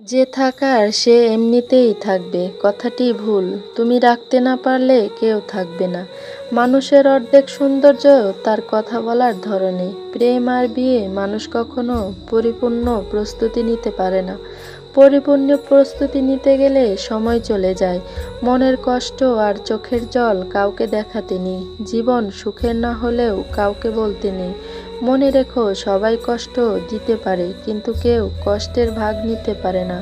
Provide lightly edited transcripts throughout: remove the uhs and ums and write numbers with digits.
যে থাকার সে এমনিতেই থাকবে কথাটি ভুল। তুমি রাখতে না পারলে কেউ থাকবে না। মানুষের অর্ধেক সৌন্দর্য তার কথা বলার ধরনে। প্রেম আর বিয়ে মানুষ কখনো পরিপূর্ণ প্রস্তুতি নিতে পারে না। পরিপূর্ণ প্রস্তুতি নিতে গেলে সময় চলে যায়, মনের কষ্ট আর চোখের জল কাউকে দেখাতে নেই, জীবন সুখের না হলেও কাউকে বলতে নেই। মনে রেখো, সবাই কষ্ট দিতে পারে কিন্তু কেউ কষ্টের ভাগ নিতে পারে না।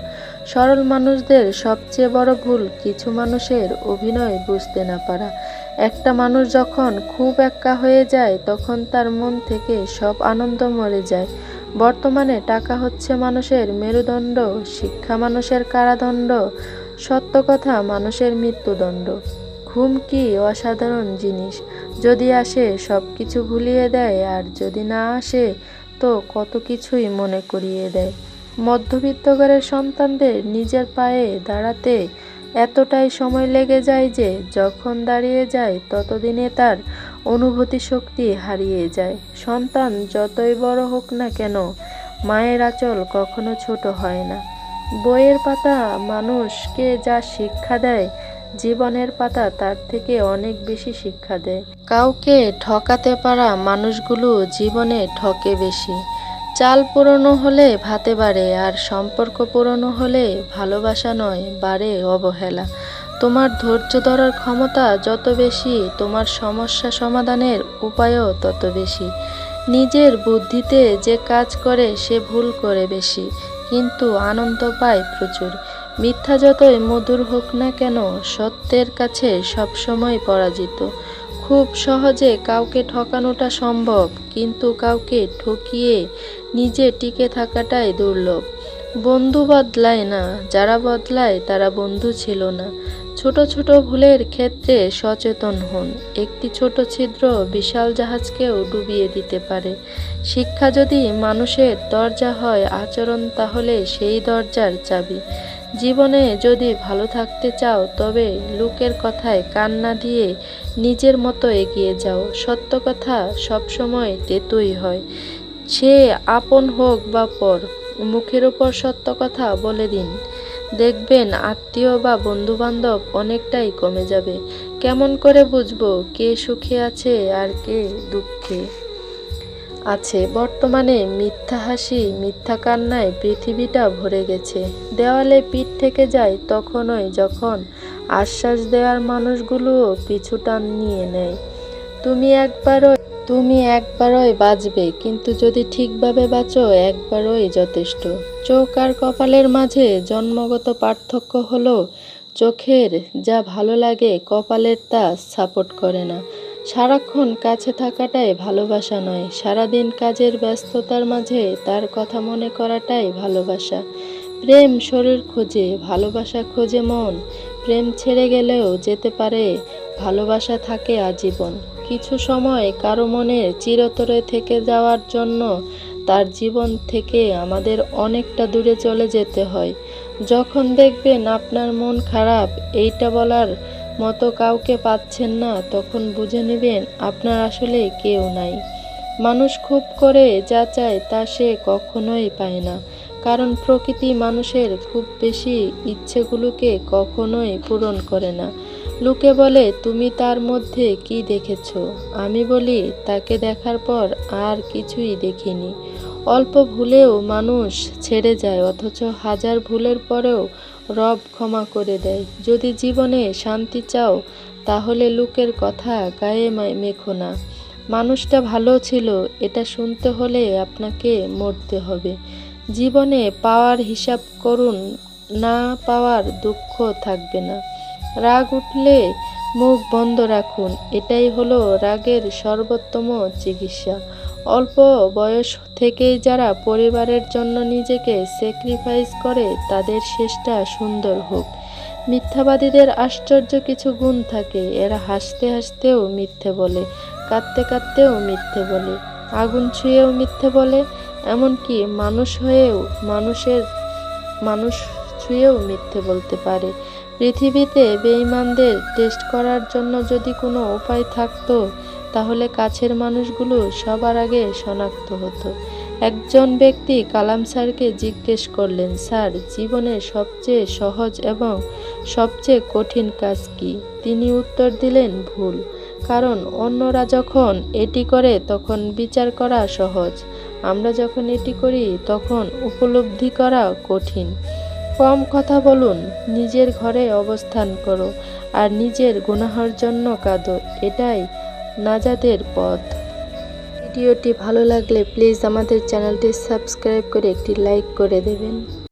সরল মানুষদের সবচেয়ে বড় ভুল কিছু মানুষের অভিনয় বুঝতে না পারা। একটা মানুষ যখন খুব একা হয়ে যায় তখন তার মন থেকে সব আনন্দ মরে যায়। বর্তমানে টাকা হচ্ছে মানুষের মেরুদণ্ড, শিক্ষা মানুষের কারাদণ্ড, সত্য কথা মানুষের মৃত্যুদণ্ড। ঘুম কি অসাধারণ জিনিস! যদি আসে সব কিছু ভুলিয়ে দেয়, আর যদি না আসে তো কত কিছুই মনে করিয়ে দেয়। মধ্যবিত্ত ঘরের সন্তানদের নিজের পায়ে দাঁড়াতে এতটাই সময় লেগে যায় যে যখন দাঁড়িয়ে যায় ততদিনে তার অনুভূতি শক্তি হারিয়ে যায়। সন্তান যতই বড় হোক না কেন, মায়ের আঁচল কখনো ছোট হয় না। বইয়ের পাতা মানুষকে যা শিক্ষা দেয়, জীবনের পাতা তার থেকে অনেক বেশি শিক্ষা দেয়। কাউকে ঠকাতে পারা মানুষগুলো জীবনে ঠকে বেশি। চাল পুরনো হলে ভাতে বাড়ে, আর সম্পর্ক পুরনো হলে ভালোবাসা নয়, বাড়ে অবহেলা। তোমার ধৈর্য ধরার ক্ষমতা যত বেশি, তোমার সমস্যা সমাধানের উপায়ও তত বেশি। নিজের বুদ্ধিতে যে কাজ করে সে ভুল করে বেশি, কিন্তু আনন্দ পায় প্রচুর। মিথ্যা যতই মধুর হোক না কেন, সত্যের কাছে সবসময় পরাজিত। খুব সহজে কাউকে ঠকানোটা সম্ভব, কিন্তু কাউকে ঠকিয়ে নিজে টিকে থাকাটাই দুর্লভ। বন্ধু বদলায় না, যারা বদলায় তারা বন্ধু ছিল না। ছোট ছোট ভুলের ক্ষেত্রে সচেতন হন। একটি ছোট ছিদ্র বিশাল জাহাজকেও ডুবিয়ে দিতে পারে। শিক্ষা যদি মানুষের দরজা হয়, আচরণ তাহলে সেই দরজার চাবি। জীবনে যদি ভালো থাকতে চাও তবে লোকের কথায় কান না দিয়ে নিজের মতো এগিয়ে যাও। সত্য কথা সবসময় তেতোই হয়, সে আপন হোক বা পর। মুখের উপর সত্য কথা বলে দিন, দেখবেন আত্মীয় বা বন্ধুবান্ধব অনেকটাই কমে যাবে। কেমন করে বুঝবো কে সুখে আছে আর কে দুঃখে আছে? বর্তমানে মিথ্যা হাসি, মিথ্যা কান্নায় পৃথিবীটা ভরে গেছে। দেওয়ালে পিঠ থেকে যায় তখনই যখন আশ্বাস দেওয়ার মানুষগুলোও পিছু টান নিয়ে নেয়। তুমি একবারই বাঁচবে, কিন্তু যদি ঠিকভাবে বাঁচো একবারই যথেষ্ট। চোখ আর কপালের মাঝে জন্মগত পার্থক্য হলো চোখের যা ভালো লাগে কপালের তা সাপোর্ট করে না। সারাক্ষণ কাছে থাকাটাই ভালোবাসা নয়, সারাদিন কাজের ব্যস্ততার মাঝে তার কথা মনে করাটাই ভালোবাসা। প্রেম শরীর খোঁজে, ভালোবাসা খোঁজে মন। প্রেম ছেড়ে গেলেও যেতে পারে, ভালোবাসা থাকে আজীবন। কিছু সময় কারো মনে চিরতরে থেকে যাওয়ার জন্য তার জীবন থেকে আমাদের অনেকটা দূরে চলে যেতে হয়। যখন দেখবেন আপনার মন খারাপ, এইটা বলার মতো কাউকে পাচ্ছেন না, তখন বুঝে নেবেন আপনার আসলে কেউ নাই। মানুষ খুব করে যা চায় তা সে কখনোই পায় না, কারণ প্রকৃতি মানুষের খুব বেশি ইচ্ছেগুলোকে কখনোই পূরণ করে না। লোকে বলে তুমি তার মধ্যে কি দেখেছ? আমি বলি তাকে দেখার পর আর কিছুই দেখিনি। অল্প ভুলেও মানুষ ছেড়ে যায়, অথচ হাজার ভুলের পরেও রব ক্ষমা করে দেয়। যদি জীবনে শান্তি চাও তাহলে লোকের কথা গায়ে মেখো না। মানুষটা ভালো ছিল এটা শুনতে হলে আপনাকে মরতে হবে। জীবনে পাওয়ার হিসাব করুন, না পাওয়ার দুঃখ থাকবে না। রাগ উঠলে মুখ বন্ধ রাখুন, এটাই হলো রাগের সর্বোত্তম চিকিৎসা। অল্প বয়স থেকেই যারা পরিবারের জন্য নিজেকে স্যাক্রিফাইস করে তাদের শেষটা সুন্দর হোক। মিথ্যাবাদীদের আশ্চর্য কিছু গুণ থাকে, এরা হাসতে হাসতেও মিথ্যে বলে, কাঁদতে কাঁদতেও মিথ্যে বলে, আগুন ছুঁয়েও মিথ্যে বলে, এমনকি মানুষ ছুঁয়েও মিথ্যে বলতে পারে। পৃথিবীতে বেঈমানদের টেস্ট করার জন্য যদি কোনো উপায় থাকতো তাহলে কাছের মানুষগুলো সবার আগে শনাক্ত হতো। একজন ব্যক্তি কালাম স্যারকে জিজ্ঞেস করলেন, স্যার, জীবনের সবচেয়ে সহজ এবং সবচেয়ে কঠিন কাজ কি? তিনি উত্তর দিলেন, ভুল। কারণ অন্যরা যখন এটি করে তখন বিচার করা সহজ, আমরা যখন এটি করি তখন উপলব্ধি করা কঠিন। কম কথা বলুন, নিজের ঘরে অবস্থান করো আর নিজের গুনাহের জন্য কাঁদো, এটাই নাজাতের পথ। ভিডিওটি ভালো লাগলে প্লিজ আমাদের চ্যানেলটি সাবস্ক্রাইব করে একটি লাইক করে দেবেন।